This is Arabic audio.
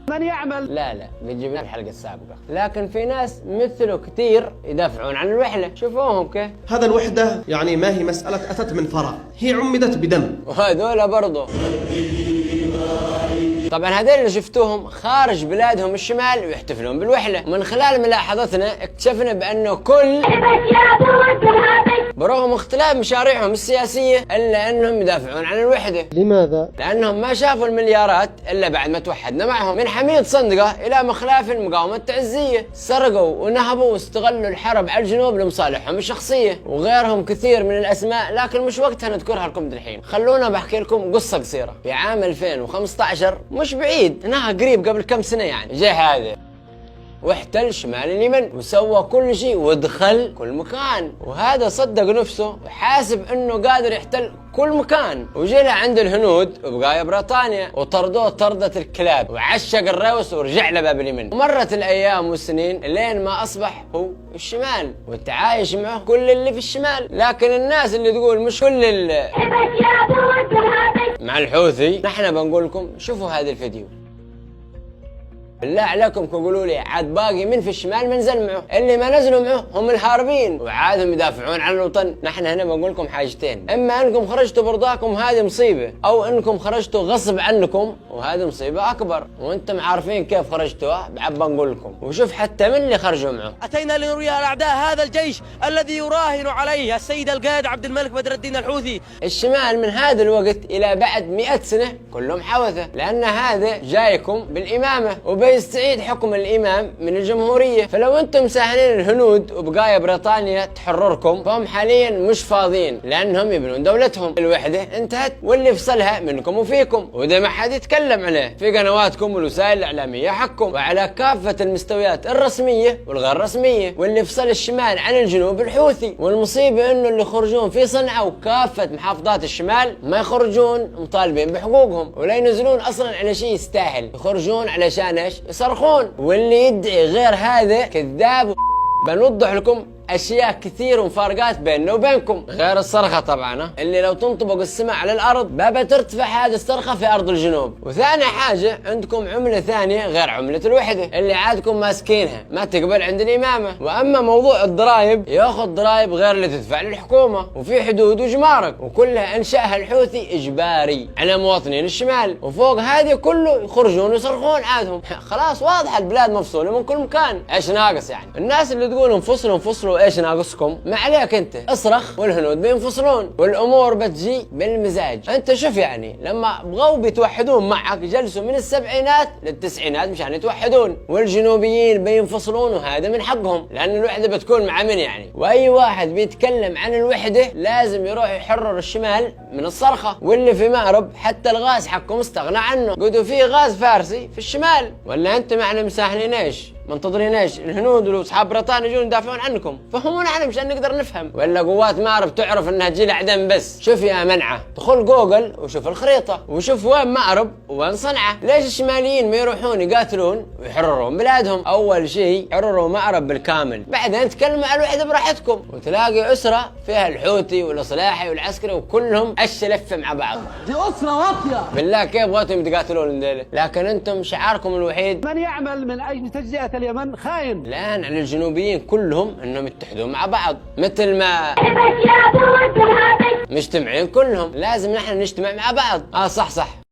من يعمل. لا بنجيبها الحلقة السابقة، لكن في ناس مثله كتير يدافعون عن الوحدة، شوفوهم كيف. هذا الوحدة يعني ما هي مسألة أتت من فراغ، هي عمدت بدم. وهذولا برضو طبعا هذول اللي شفتوهم خارج بلادهم الشمال ويحتفلون بالوحدة. من خلال ملاحظتنا اكتشفنا بأنه كل برغم اختلاف مشاريعهم السياسية إلا أنهم يدافعون عن الوحدة. لماذا؟ لأنهم ما شافوا المليارات إلا بعد ما توحدنا معهم. من حميد صندقة إلى مخلاف المقاومة التعزية، سرقوا ونهبوا واستغلوا الحرب على الجنوب لمصالحهم الشخصية، وغيرهم كثير من الأسماء، لكن مش وقتها نذكرها لكم دحين. خلونا بحكي لكم قصة قصيرة. في عام 2015 مش بعيد، انها قريب قبل كم سنة يعني، جاء هذا واحتل شمال اليمن وسوى كل شيء ودخل كل مكان، وهذا صدق نفسه وحاسب انه قادر يحتل كل مكان، وجينا عند الهنود وبقايا بريطانيا وطردوه طردة الكلاب وعشق الروس ورجع لباب اليمن. ومرت الايام والسنين لين ما اصبح هو الشمال وتعايش معه كل اللي في الشمال. لكن الناس اللي تقول مش كل اللي مع الحوثي، نحن بنقول لكم شوفوا هذا الفيديو بالله عليكم، تقولوا لي عاد باقي من في الشمال منزل معه، اللي ما نزلوا معه هم الهاربين وعادهم يدافعون عن الوطن. نحن هنا بنقول لكم حاجتين، اما انكم خرجتوا برضاكم هذه مصيبه، او انكم خرجتوا غصب عنكم وهذه مصيبه اكبر، وانتم عارفين كيف خرجتوها. بعد بنقول لكم وشوف حتى من اللي خرجوا معه. اتينا لنري الاعداء هذا الجيش الذي يراهن عليه السيد القائد عبد الملك بدر الدين الحوثي. الشمال من هذا الوقت الى بعد 100 سنه كلهم حوثه، لان هذا جايكم بالامامه وبيستعيد حكم الامام من الجمهوريه. فلو انتم ساهلين الهنود وبقايا بريطانيا تحرركم، فهم حاليا مش فاضيين لانهم يبنون دولتهم. الوحده انتهت واللي فصلها منكم وفيكم، وده ما حد يتكلم عليه في قنواتكم والوسائل الاعلاميه حقكم، وعلى كافه المستويات الرسميه والغير رسميه. واللي فصل الشمال عن الجنوب الحوثي، والمصيبه انه اللي يخرجون في صنعاء وكافه محافظات الشمال ما يخرجون مطالبين بحقوقهم ولا ينزلون اصلا على شيء يستاهل، يخرجون علشان ايش؟ يصرخون. واللي يدعي غير هذا كذاب. بنوضح لكم اشياء كثير ومفارقات بيننا وبينكم غير الصرخه طبعا، اللي لو تنطبق السماء على الارض بابا ترتفع هذه الصرخه في ارض الجنوب. وثاني حاجه عندكم عمله ثانيه غير عمله الوحده اللي عادكم ماسكينها ما تقبل عند الامامه. واما موضوع الضرائب، ياخذ ضرائب غير اللي تدفع للحكومه، وفي حدود وجمارك، وكلها انشاها الحوثي اجباري على مواطنين الشمال. وفوق هذه كله يخرجون ويصرخون عادهم. خلاص واضحه البلاد مفصوله من كل مكان. ايش ناقص يعني؟ الناس اللي تقول انفصلوا ايش ناقصكم؟ ما عليك انت اصرخ والهنود بينفصلون والامور بتجي بالمزاج. انت شوف يعني لما بغوا بيتوحدون معك جلسوا من السبعينات للتسعينات مشان يتوحدون، والجنوبيين بينفصلون وهذا من حقهم لان الوحده بتكون مع من يعني. واي واحد بيتكلم عن الوحده لازم يروح يحرر الشمال من الصرخه. واللي في مأرب حتى الغاز حقهم استغنى عنه، قدوا فيه غاز فارسي في الشمال. ولا انتم احنا مساهلين ايش؟ منتظرين ايش؟ الهنود واصحاب بريطانيا يجون يدافعون عنكم، فهمونا احنا مشان نقدر نفهم. ولا قوات مأرب تعرف انها تجي لعدن بس؟ شوف يا منعه، دخل جوجل وشوف الخريطه وشوف وين مأرب وين صنعاء. ليش الشماليين ما يروحون يقاتلون ويحررون بلادهم؟ اول شيء حرروا مأرب بالكامل، بعدين تكلموا على الوحده براحتكم. وتلاقي اسره فيها الحوثي والاصلاحي والعسكري وكلهم الشلفه مع بعض. دي اسره واطيه بالله كيف بغيتم تقاتلون الليله؟ لكن انتم شعاركم الوحيد من يعمل من اجل تجزئة اليمن خاين. الآن على الجنوبيين كلهم انهم يتحدون مع بعض، مثل ما مجتمعين كلهم. لازم نحن نجتمع مع بعض. صح